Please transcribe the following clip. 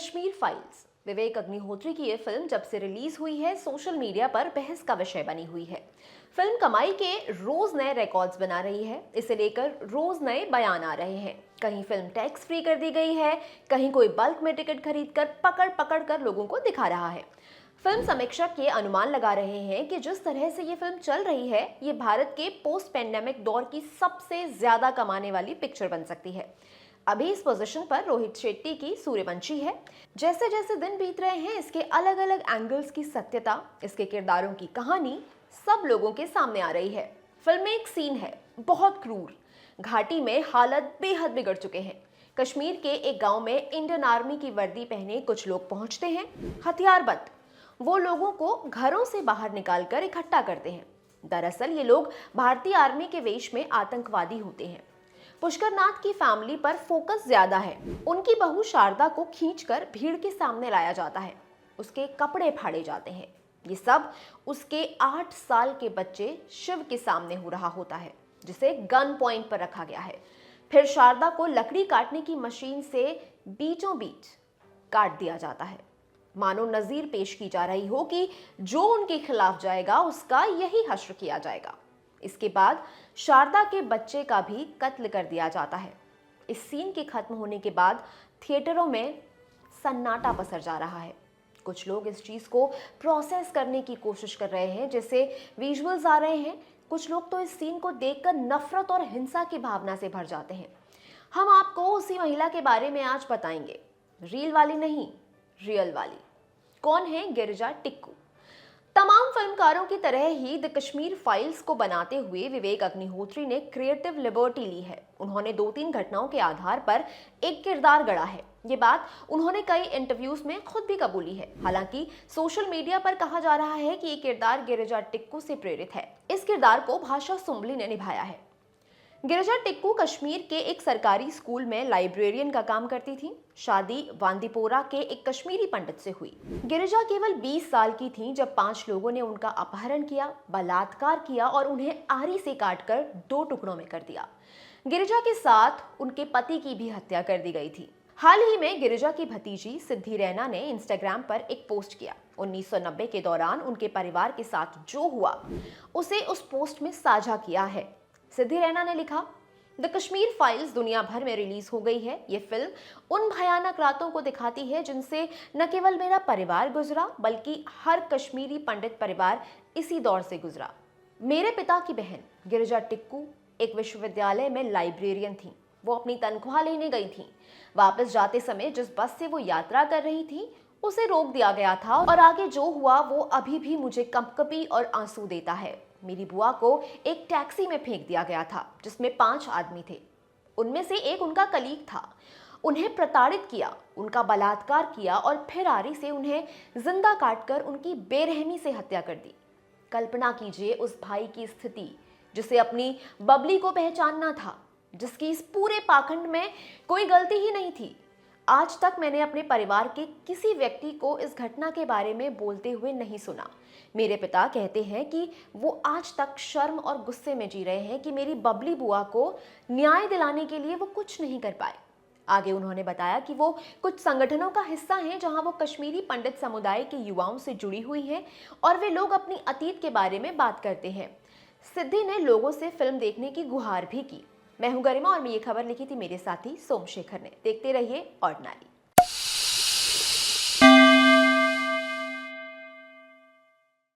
Kashmir files. Vivek Agnihotri की ये film जब से रिलीज हुई है, सोशल मीडिया पर बहस का विषय बनी हुई है। फिल्म कमाई के रोज नए रिकॉर्ड्स बना रही है। इसे लेकर रोज नए बयान आ रहे हैं। कहीं फिल्म टैक्स फ्री कर दी गई है, कहीं कोई बल्क में टिकट खरीद कर पकड़ पकड़ कर लोगों को दिखा रहा है। फिल्म समीक्षक ये अनुमान लगा रहे हैं कि जिस तरह से ये फिल्म चल रही है, ये भारत के पोस्ट पैंडेमिक दौर की सबसे ज्यादा कमाने वाली पिक्चर बन सकती है। अभी इस पोजीशन पर रोहित शेट्टी की सूर्यवंशी है। जैसे जैसे दिन बीत रहे हैं, इसके अलग अलग एंगल्स की सत्यता, इसके किरदारों की कहानी सब लोगों के सामने आ रही है। फिल्म में एक सीन है बहुत क्रूर। घाटी में हालत बेहद बिगड़ चुके हैं। कश्मीर के एक गांव में इंडियन आर्मी की वर्दी पहने कुछ लोग पहुंचते हैं, हथियारबंद। वो लोगों को घरों से बाहर निकालकर इकट्ठा करते हैं। दरअसल ये लोग भारतीय आर्मी के वेश में आतंकवादी होते हैं। पुष्कर नाथ की फैमिली पर फोकस ज्यादा है। उनकी बहू शारदा को खींचकर भीड़ के सामने लाया जाता है, उसके कपड़े फाड़े जाते हैं। ये सब उसके 8 साल के बच्चे शिव के सामने हो रहा होता है, जिसे गन पॉइंट पर रखा गया है। फिर शारदा को लकड़ी काटने की मशीन से बीचों बीच काट दिया जाता है, मानो नजीर पेश की जा रही हो कि जो उनके खिलाफ जाएगा उसका यही हश्र किया जाएगा। इसके बाद शारदा के बच्चे का भी कत्ल कर दिया जाता है। इस सीन के खत्म होने के बाद थिएटरों में सन्नाटा पसर जा रहा है। कुछ लोग इस चीज को प्रोसेस करने की कोशिश कर रहे हैं, जैसे विजुअल्स आ रहे हैं। कुछ लोग तो इस सीन को देखकर नफरत और हिंसा की भावना से भर जाते हैं। हम आपको उसी महिला के बारे में आज बताएंगे, रील वाली नहीं, रियल वाली। कौन है गिरिजा टिक्कू? तमाम फिल्मकारों की तरह ही द कश्मीर फाइल्स को बनाते हुए विवेक अग्निहोत्री ने क्रिएटिव लिबर्टी ली है। उन्होंने 2-3 घटनाओं के आधार पर एक किरदार गढ़ा है। ये बात उन्होंने कई इंटरव्यूज में खुद भी कबूली है। हालांकि सोशल मीडिया पर कहा जा रहा है कि ये किरदार गिरिजा टिक्कू से प्रेरित है। इस किरदार को भाषा सुंबली ने निभाया है। गिरिजा टिक्कू कश्मीर के एक सरकारी स्कूल में लाइब्रेरियन का काम करती थी। शादी बांदीपोरा के एक कश्मीरी पंडित से हुई। गिरिजा केवल 20 साल की थी जब 5 लोगों ने उनका अपहरण किया, बलात्कार किया और उन्हें आरी से काटकर 2 टुकड़ों में कर दिया। गिरिजा के साथ उनके पति की भी हत्या कर दी गई थी। हाल ही में गिरिजा की भतीजी सिद्धि रैना ने इंस्टाग्राम पर एक पोस्ट किया। 1990 के दौरान उनके परिवार के साथ जो हुआ उसे उस पोस्ट में साझा किया है। सिद्धि रैना ने लिखा, द कश्मीर फाइल्स दुनिया भर में रिलीज हो गई है। ये फिल्म उन भयानक रातों को दिखाती है जिनसे न केवल मेरा परिवार गुजरा, बल्कि हर कश्मीरी पंडित परिवार इसी दौर से गुजरा। मेरे पिता की बहन गिरिजा टिक्कू एक विश्वविद्यालय में लाइब्रेरियन थी। वो अपनी तनख्वाह लेने गई थी। वापस जाते समय जिस बस से वो यात्रा कर रही थी उसे रोक दिया गया था और आगे जो हुआ वो अभी भी मुझे कंपकपी और आंसू देता है। मेरी बुआ को एक टैक्सी में फेंक दिया गया था जिसमें 5 आदमी थे। उनमें से एक उनका कलीग था। उन्हें प्रताड़ित किया, उनका बलात्कार किया और फिर आरी से उन्हें जिंदा काटकर उनकी बेरहमी से हत्या कर दी। कल्पना कीजिए उस भाई की स्थिति जिसे अपनी बबली को पहचानना था, जिसकी इस पूरे पाखंड में कोई गलती ही नहीं थी। आज तक मैंने अपने परिवार के किसी व्यक्ति को इस घटना के बारे में बोलते हुए नहीं सुना। मेरे पिता कहते हैं कि वो आज तक शर्म और गुस्से में जी रहे हैं कि मेरी बबली बुआ को न्याय दिलाने के लिए वो कुछ नहीं कर पाए। आगे उन्होंने बताया कि वो कुछ संगठनों का हिस्सा हैं जहां वो कश्मीरी पंडित समुदाय के युवाओं से जुड़ी हुई हैं और वे लोग अपनी अतीत के बारे में बात करते हैं। सिद्धि ने लोगों से फिल्म देखने की गुहार भी की। मैं हूं गरिमा और मैं ये खबर लिखी थी मेरे साथी सोमशेखर ने। देखते रहिए ऑर्डिनरी।